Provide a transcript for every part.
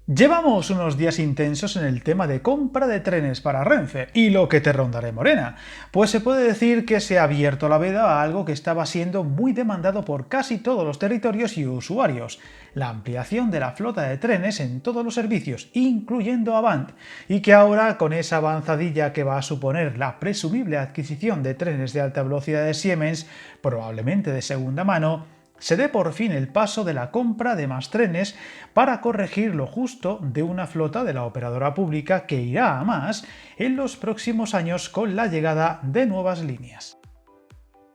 Llevamos unos días intensos en el tema de compra de trenes para Renfe y lo que te rondaré morena, pues se puede decir que se ha abierto la veda a algo que estaba siendo muy demandado por casi todos los territorios y usuarios, la ampliación de la flota de trenes en todos los servicios, incluyendo Avant, y que ahora con esa avanzadilla que va a suponer la presumible adquisición de trenes de alta velocidad de Siemens, probablemente de segunda mano, se dé por fin el paso de la compra de más trenes para corregir lo justo de una flota de la operadora pública que irá a más en los próximos años con la llegada de nuevas líneas.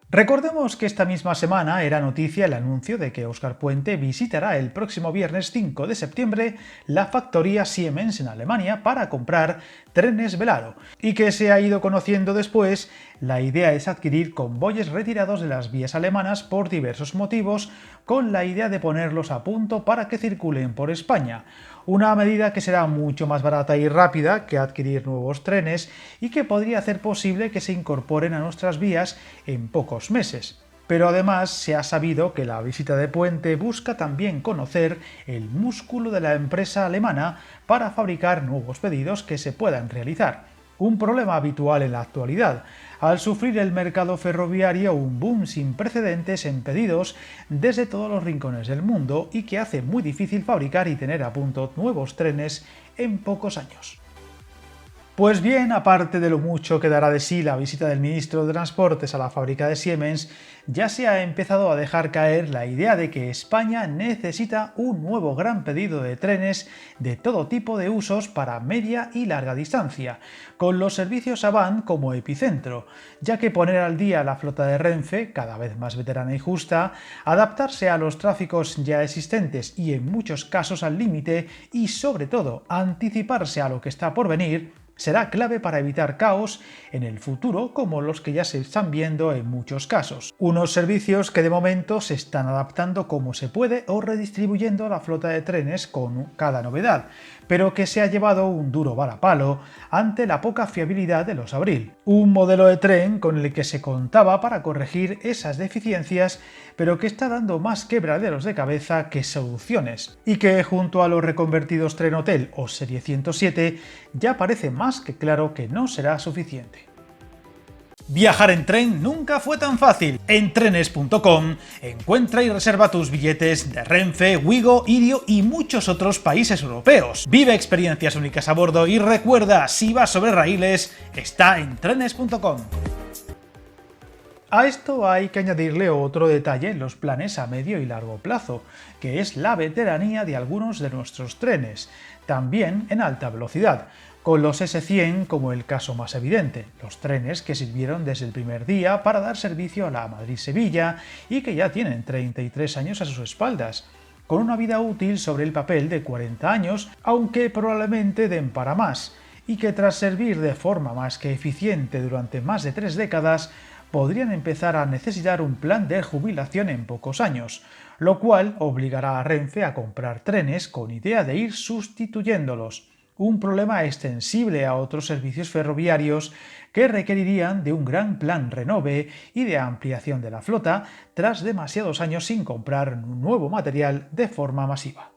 Recordemos que esta misma semana era noticia el anuncio de que Óscar Puente visitará el próximo viernes 5 de septiembre la factoría Siemens en Alemania para comprar trenes Velaro, y que se ha ido conociendo después. La idea es adquirir convoyes retirados de las vías alemanas por diversos motivos, con la idea de ponerlos a punto para que circulen por España, una medida que será mucho más barata y rápida que adquirir nuevos trenes y que podría hacer posible que se incorporen a nuestras vías en pocos meses. Pero además se ha sabido que la visita de Puente busca también conocer el músculo de la empresa alemana para fabricar nuevos pedidos que se puedan realizar. Un problema habitual en la actualidad, al sufrir el mercado ferroviario un boom sin precedentes en pedidos desde todos los rincones del mundo y que hace muy difícil fabricar y tener a punto nuevos trenes en pocos años. Pues bien, aparte de lo mucho que dará de sí la visita del ministro de Transportes a la fábrica de Siemens, ya se ha empezado a dejar caer la idea de que España necesita un nuevo gran pedido de trenes de todo tipo de usos para media y larga distancia, con los servicios Avant como epicentro, ya que poner al día la flota de Renfe, cada vez más veterana y justa, adaptarse a los tráficos ya existentes y en muchos casos al límite y sobre todo anticiparse a lo que está por venir, será clave para evitar caos en el futuro como los que ya se están viendo en muchos casos. Unos servicios que de momento se están adaptando como se puede o redistribuyendo la flota de trenes con cada novedad, pero que se ha llevado un duro varapalo ante la poca fiabilidad de los Abril. Un modelo de tren con el que se contaba para corregir esas deficiencias, pero que está dando más quebraderos de cabeza que soluciones, y que junto a los reconvertidos Tren Hotel o Serie 107 ya parece más que claro que no será suficiente. Viajar en tren nunca fue tan fácil. En trenes.com encuentra y reserva tus billetes de Renfe, Wigo, Irio y muchos otros países europeos. Vive experiencias únicas a bordo y recuerda, si vas sobre raíles, está en trenes.com. A esto hay que añadirle otro detalle en los planes a medio y largo plazo, que es la veteranía de algunos de nuestros trenes, también en alta velocidad, con los S100 como el caso más evidente, los trenes que sirvieron desde el primer día para dar servicio a la Madrid-Sevilla y que ya tienen 33 años a sus espaldas, con una vida útil sobre el papel de 40 años, aunque probablemente den para más, y que tras servir de forma más que eficiente durante más de 3 décadas, podrían empezar a necesitar un plan de jubilación en pocos años, lo cual obligará a Renfe a comprar trenes con idea de ir sustituyéndolos, un problema extensible a otros servicios ferroviarios que requerirían de un gran plan renove y de ampliación de la flota tras demasiados años sin comprar nuevo material de forma masiva.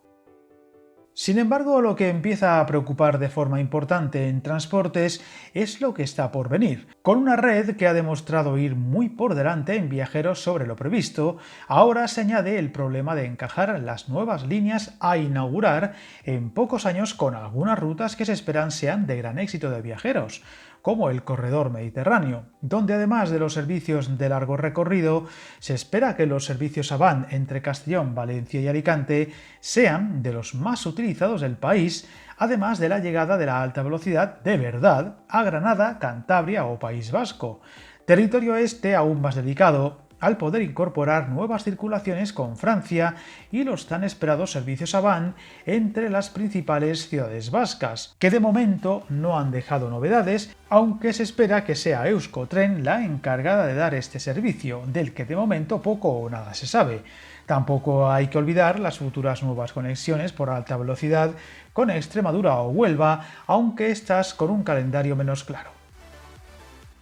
Sin embargo, lo que empieza a preocupar de forma importante en transportes es lo que está por venir. Con una red que ha demostrado ir muy por delante en viajeros sobre lo previsto, ahora se añade el problema de encajar las nuevas líneas a inaugurar en pocos años con algunas rutas que se esperan sean de gran éxito de viajeros, como el corredor mediterráneo, donde además de los servicios de largo recorrido, se espera que los servicios Avant entre Castellón, Valencia y Alicante sean de los más utilizados del país, además de la llegada de la alta velocidad de verdad a Granada, Cantabria o País Vasco, territorio este aún más delicado al poder incorporar nuevas circulaciones con Francia y los tan esperados servicios Avant entre las principales ciudades vascas, que de momento no han dejado novedades, aunque se espera que sea Euskotren la encargada de dar este servicio, del que de momento poco o nada se sabe. Tampoco hay que olvidar las futuras nuevas conexiones por alta velocidad con Extremadura o Huelva, aunque estas con un calendario menos claro.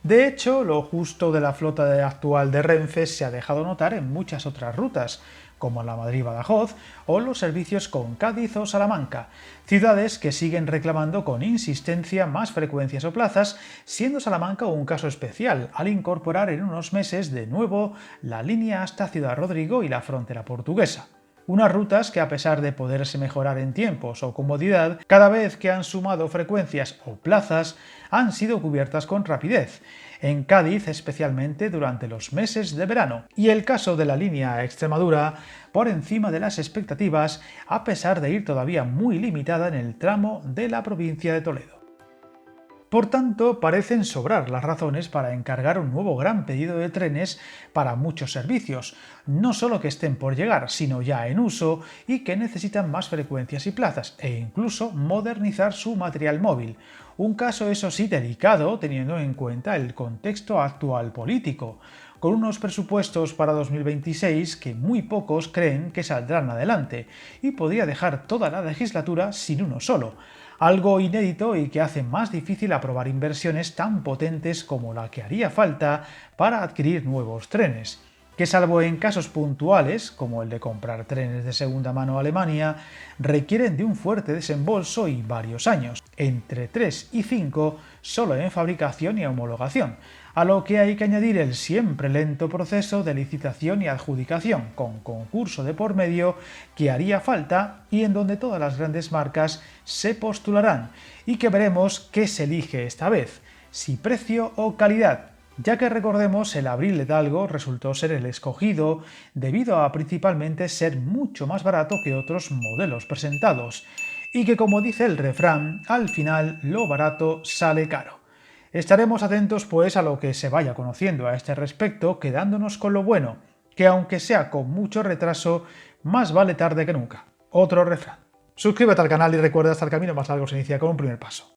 De hecho, lo justo de la flota actual de Renfe se ha dejado notar en muchas otras rutas, como la Madrid-Badajoz, o los servicios con Cádiz o Salamanca, ciudades que siguen reclamando con insistencia más frecuencias o plazas, siendo Salamanca un caso especial, al incorporar en unos meses de nuevo la línea hasta Ciudad Rodrigo y la frontera portuguesa. Unas rutas que, a pesar de poderse mejorar en tiempos o comodidad, cada vez que han sumado frecuencias o plazas, han sido cubiertas con rapidez, en Cádiz especialmente durante los meses de verano, y el caso de la línea a Extremadura por encima de las expectativas, a pesar de ir todavía muy limitada en el tramo de la provincia de Toledo. Por tanto, parecen sobrar las razones para encargar un nuevo gran pedido de trenes para muchos servicios, no solo que estén por llegar, sino ya en uso y que necesitan más frecuencias y plazas, e incluso modernizar su material móvil. Un caso, eso sí, delicado, teniendo en cuenta el contexto actual político, con unos presupuestos para 2026 que muy pocos creen que saldrán adelante, y podría dejar toda la legislatura sin uno solo. Algo inédito y que hace más difícil aprobar inversiones tan potentes como la que haría falta para adquirir nuevos trenes, que salvo en casos puntuales, como el de comprar trenes de segunda mano a Alemania, requieren de un fuerte desembolso y varios años, entre 3 y 5 solo en fabricación y homologación, a lo que hay que añadir el siempre lento proceso de licitación y adjudicación, con concurso de por medio, que haría falta y en donde todas las grandes marcas se postularán, y que veremos qué se elige esta vez, si precio o calidad, ya que recordemos el Abril Hidalgo resultó ser el escogido debido a principalmente ser mucho más barato que otros modelos presentados, y que, como dice el refrán, al final lo barato sale caro. Estaremos atentos pues a lo que se vaya conociendo a este respecto, quedándonos con lo bueno, que aunque sea con mucho retraso, más vale tarde que nunca. Otro refrán. Suscríbete al canal y recuerda, hasta el camino más largo se inicia con un primer paso.